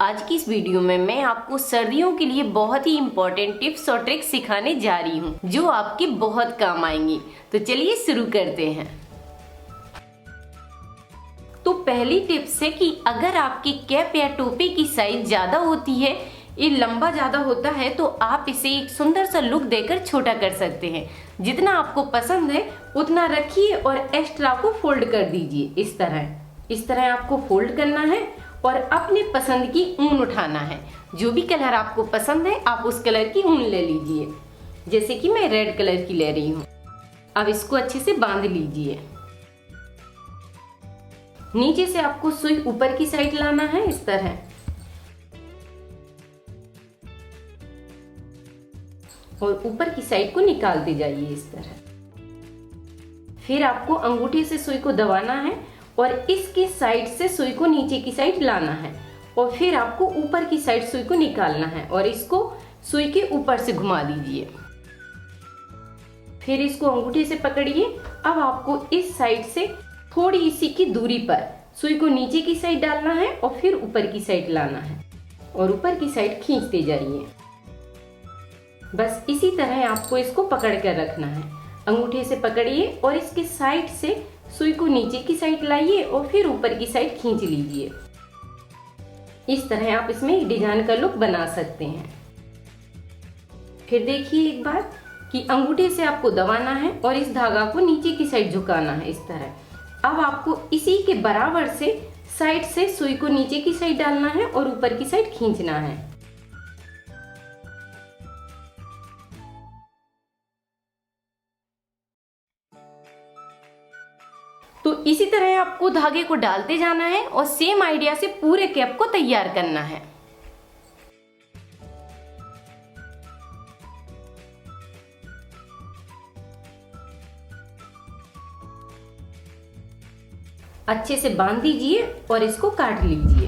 आज की इस वीडियो में मैं आपको सर्दियों के लिए बहुत ही इम्पोर्टेंट टिप्स और ट्रिक्स सिखाने जा रही हूँ जो आपके बहुत काम आएंगी। तो चलिए शुरू करते हैं। तो पहली टिप्स है कि अगर आपकी कैप या टोपी की साइज ज्यादा होती है, ये लंबा ज्यादा होता है, तो आप इसे एक सुंदर सा लुक देकर छोटा कर सकते हैं। जितना आपको पसंद है उतना रखिए और एक्स्ट्रा को फोल्ड कर दीजिए। इस तरह आपको फोल्ड करना है और अपने पसंद की ऊन उठाना है। जो भी कलर आपको पसंद है आप उस कलर की ऊन ले लीजिए। जैसे कि मैं रेड कलर की ले रही हूँ। अब इसको अच्छे से बांध लीजिए। नीचे से आपको सुई ऊपर की साइड लाना है इस तरह, और ऊपर की साइड को निकालते जाइए इस तरह। फिर आपको अंगूठे से सुई को दबाना है और इसके साइड से सुई को नीचे की साइड लाना है, और फिर आपको ऊपर की साइड सुई को निकालना है और इसको सुई के ऊपर से घुमा दीजिए। फिर इसको अंगूठे से पकड़िए। अब आपको इस साइड से थोड़ी सी की दूरी पर सुई को नीचे की साइड डालना है और फिर ऊपर की साइड लाना है और ऊपर की साइड खींचते जाइए। बस इसी तरह आपको इसको पकड़ कर रखना है। अंगूठे से पकड़िए और इसके साइड से सुई को नीचे की साइड लाइए और फिर ऊपर की साइड खींच लीजिए। इस तरह आप इसमें एक डिजाइन का लुक बना सकते हैं। फिर देखिए एक बार कि अंगूठे से आपको दबाना है और इस धागा को नीचे की साइड झुकाना है इस तरह। अब आपको इसी के बराबर से साइड से सुई को नीचे की साइड डालना है और ऊपर की साइड खींचना है। तो इसी तरह आपको धागे को डालते जाना है और सेम आइडिया से पूरे कैप को तैयार करना है। अच्छे से बांध दीजिए और इसको काट लीजिए।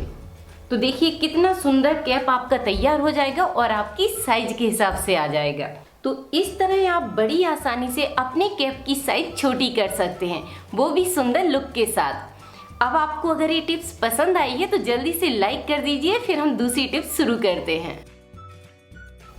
तो देखिए कितना सुंदर कैप आपका तैयार हो जाएगा और आपकी साइज के हिसाब से आ जाएगा। तो इस तरह आप बड़ी आसानी से अपने कैप की साइज छोटी कर सकते हैं, वो भी सुंदर लुक के साथ। अब आपको अगर ये टिप्स पसंद आई है तो जल्दी से लाइक कर दीजिए। फिर हम दूसरी टिप्स शुरू करते हैं।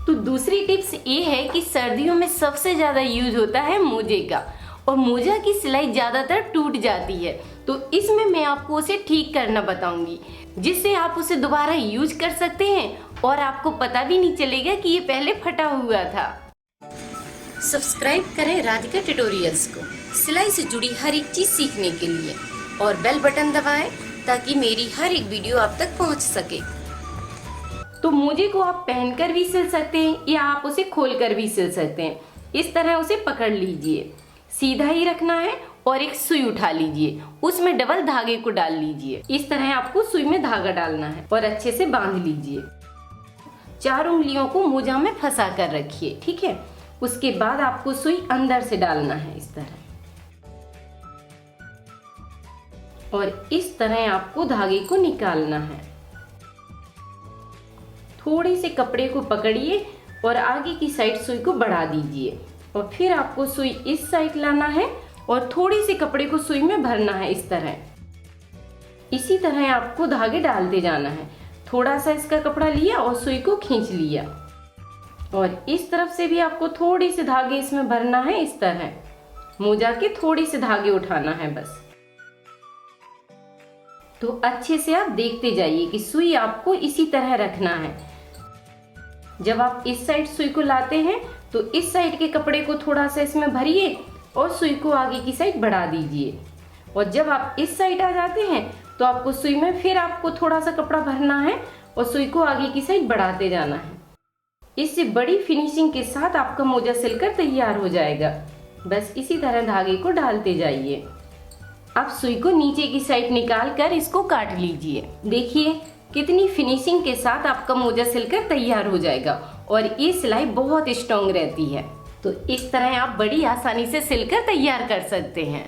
तो दूसरी टिप्स ये है कि सर्दियों में सबसे ज्यादा यूज होता है मोजे का, और मोजा की सिलाई ज्यादातर टूट जाती है। तो इसमें मैं आपको उसे ठीक करना बताऊंगी, जिससे आप उसे दोबारा यूज कर सकते हैं और आपको पता भी नहीं चलेगा कि ये पहले फटा हुआ था। सब्सक्राइब करें राधिका ट्यूटोरियल्स को सिलाई से जुड़ी हर एक चीज सीखने के लिए, और बेल बटन दबाएं ताकि मेरी हर एक वीडियो आप तक पहुंच सके। तो मोजे को आप पहनकर भी सिल सकते हैं या आप उसे खोलकर भी सिल सकते हैं। इस तरह उसे पकड़ लीजिए, सीधा ही रखना है और एक सुई उठा लीजिए, उसमें डबल धागे को डाल लीजिए। इस तरह आपको सुई में धागा डालना है और अच्छे से बांध लीजिए। 4 उंगलियों को मोजा में फंसा कर रखिए, ठीक है। उसके बाद आपको सुई अंदर से डालना है इस तरह, और इस तरह आपको धागे को निकालना है। थोड़े से कपड़े को पकड़िए और आगे की साइड सुई को बढ़ा दीजिए, और फिर आपको सुई इस साइड लाना है और थोड़ी सी कपड़े को सुई में भरना है इस तरह। इसी तरह आपको धागे डालते जाना है। थोड़ा सा इसका कपड़ा लिया और सुई को खींच लिया, और इस तरफ से भी आपको थोड़ी से धागे इसमें भरना है इस तरह। मोजा के थोड़े से धागे उठाना है बस। तो अच्छे से आप देखते जाइए कि सुई आपको इसी तरह रखना है। जब आप इस साइड सुई को लाते हैं तो इस साइड के कपड़े को थोड़ा सा इसमें भरिए और सुई को आगे की साइड बढ़ा दीजिए, और जब आप इस साइड आ जाते हैं तो आपको सुई में फिर आपको थोड़ा सा कपड़ा भरना है और सुई को आगे की साइड बढ़ाते जाना है। इससे बड़ी फिनिशिंग के साथ आपका मोजा सिलकर तैयार हो जाएगा। बस इसी तरह धागे को डालते जाइए। अब सुई को नीचे की साइड निकाल कर इसको काट लीजिए। देखिए कितनी फिनिशिंग के साथ आपका मोजा सिलकर तैयार हो जाएगा, और ये सिलाई बहुत स्ट्रॉन्ग रहती है। तो इस तरह आप बड़ी आसानी से सिलकर तैयार कर सकते हैं।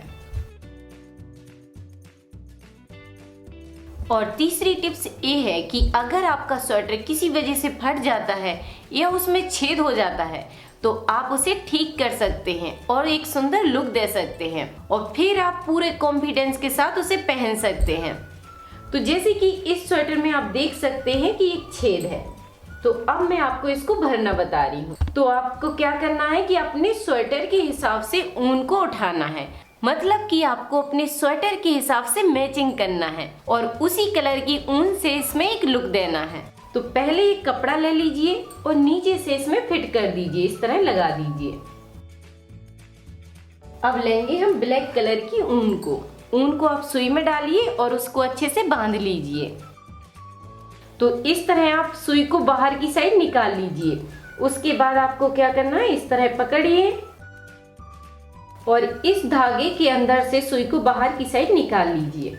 और तीसरी टिप्स ये है कि अगर आपका स्वेटर किसी वजह से फट जाता है या उसमें छेद हो जाता है तो आप उसे ठीक कर सकते हैं और एक सुंदर लुक दे सकते हैं, और फिर आप पूरे कॉन्फिडेंस के साथ उसे पहन सकते हैं। तो तो जैसे कि इस स्वेटर में आप देख सकते हैं कि एक छेद है, तो अब मैं आपको इसको भरना बता रही हूँ। तो आपको क्या करना है कि अपने स्वेटर के हिसाब से ऊन को उठाना है, मतलब कि आपको अपने स्वेटर के हिसाब से मैचिंग करना है और उसी कलर की ऊन से इसमें एक लुक देना है। तो पहले एक कपड़ा ले लीजिए और नीचे से इसमें फिट कर दीजिए, इस तरह लगा दीजिए। अब लेंगे हम ब्लैक कलर की ऊन को आप सुई में डालिए और उसको अच्छे से बांध लीजिए। तो इस तरह आप सुई को बाहर की साइड निकाल लीजिए। उसके बाद आपको क्या करना है, इस तरह पकड़िए और इस धागे के अंदर से सुई को बाहर की साइड निकाल लीजिए।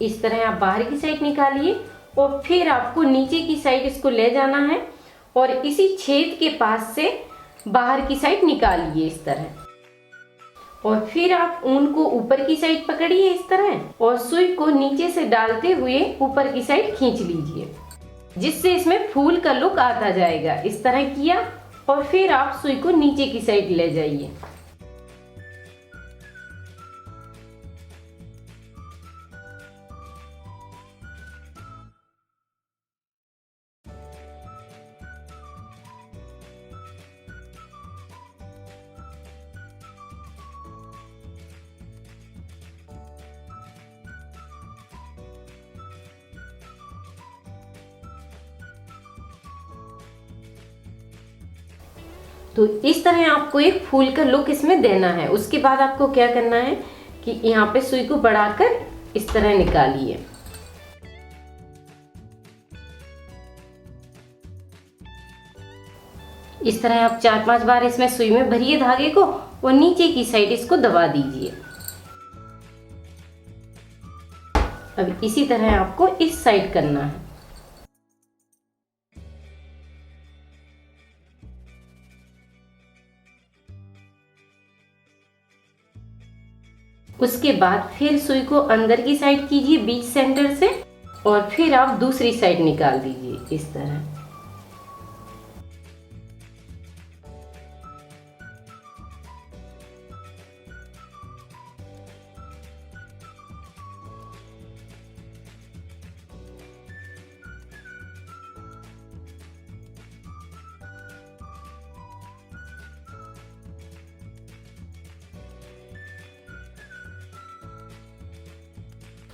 इस तरह आप बाहर की साइड निकालिए और फिर आपको नीचे की साइड इसको ले जाना है और इसी छेद के पास से बाहर की साइड निकालिए इस तरह। और फिर आप ऊन को ऊपर की साइड पकड़िए इस तरह और सुई को नीचे से डालते हुए ऊपर की साइड खींच लीजिए, जिससे इसमें फूल का लुक आता जाएगा। इस तरह किया और फिर आप सुई को नीचे की साइड ले जाइए। तो इस तरह आपको एक फूल का लुक इसमें देना है। उसके बाद आपको क्या करना है कि यहाँ पे सुई को बढ़ाकर इस तरह निकालिए। इस तरह आप 4-5 बार इसमें सुई में भरिए धागे को और नीचे की साइड इसको दबा दीजिए। अब इसी तरह आपको इस साइड करना है। उसके बाद फिर सुई को अंदर की साइड कीजिए बीच सेंटर से और फिर आप दूसरी साइड निकाल दीजिए इस तरह।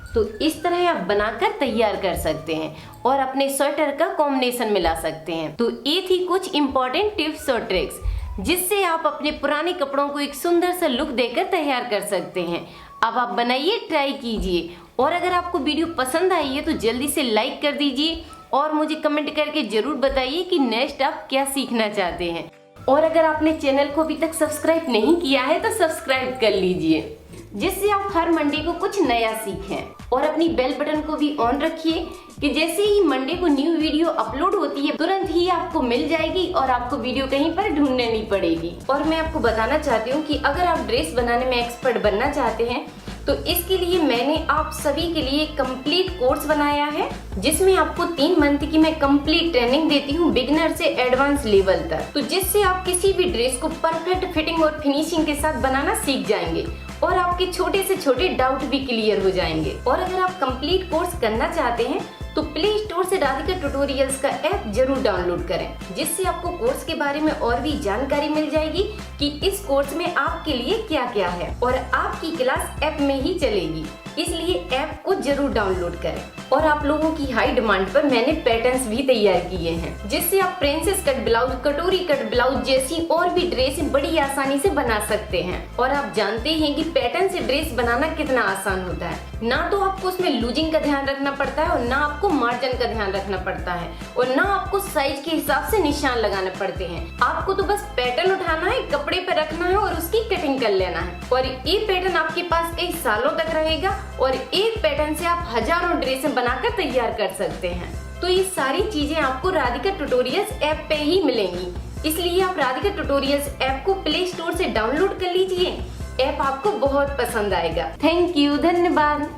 तो इस तरह आप बनाकर तैयार कर सकते हैं और अपने स्वेटर का कॉम्बिनेशन मिला सकते हैं। तो ये थी कुछ इंपॉर्टेंट टिप्स और ट्रिक्स जिससे आप अपने पुराने कपड़ों को एक सुंदर सा लुक देकर तैयार कर सकते हैं। अब आप बनाइए, ट्राई कीजिए और अगर आपको वीडियो पसंद आई है तो जल्दी से लाइक कर दीजिए और मुझे कमेंट करके जरूर बताइए कि नेक्स्ट आप क्या सीखना चाहते हैं। और अगर आपने चैनल को अभी तक सब्सक्राइब नहीं किया है तो सब्सक्राइब कर लीजिए, जिससे आप हर मंडे को कुछ नया सीखें। और अपनी बेल बटन को भी ऑन रखिए कि जैसे ही मंडे को न्यू वीडियो अपलोड होती है तुरंत ही आपको मिल जाएगी और आपको वीडियो कहीं पर ढूंढने नहीं पड़ेगी। और मैं आपको बताना चाहती हूँ कि अगर आप ड्रेस बनाने में एक्सपर्ट बनना चाहते हैं तो इसके लिए मैंने आप सभी के लिए कंप्लीट कोर्स बनाया है, जिसमें आपको 3 मंथ की मैं कंप्लीट ट्रेनिंग देती हूँ बिगिनर से एडवांस लेवल तक। तो जिससे आप किसी भी ड्रेस को परफेक्ट फिटिंग और फिनिशिंग के साथ बनाना सीख जाएंगे और आपके छोटे से छोटे डाउट भी क्लियर हो जाएंगे। और अगर आप कंप्लीट कोर्स करना चाहते हैं तो प्ले स्टोर से राधिका ट्यूटोरियल्स का ऐप जरूर डाउनलोड करें, जिससे आपको कोर्स के बारे में और भी जानकारी मिल जाएगी कि इस कोर्स में आपके लिए क्या क्या है और आपकी क्लास ऐप में ही चलेगी। इसलिए ऐप को जरूर डाउनलोड करें। और आप लोगों की हाई डिमांड पर मैंने पैटर्न्स भी तैयार किए हैं, जिससे आप प्रिंसेस कट ब्लाउज, कटोरी कट ब्लाउज जैसी और भी ड्रेस बड़ी आसानी से बना सकते हैं। और आप जानते हैं कि पैटर्न से ड्रेस बनाना कितना आसान होता है। ना तो आपको उसमें लूजिंग का ध्यान रखना पड़ता है और ना आपको मार्जिन का ध्यान रखना पड़ता है और ना आपको साइज के हिसाब से निशान लगाने पड़ते हैं। आपको तो बस पैटर्न उठाना है, कपड़े पे रखना है और उसकी कटिंग कर लेना है। और ये पैटर्न आपके पास कई सालों तक रहेगा और एक पैटर्न से आप हजारों ड्रेसें बनाकर तैयार कर सकते हैं। तो ये सारी चीजें आपको राधिका ट्यूटोरियल्स ऐप पे ही मिलेंगी। इसलिए आप राधिका ट्यूटोरियल्स ऐप को प्ले स्टोर से डाउनलोड कर लीजिए। ऐप आपको बहुत पसंद आएगा। थैंक यू, धन्यवाद।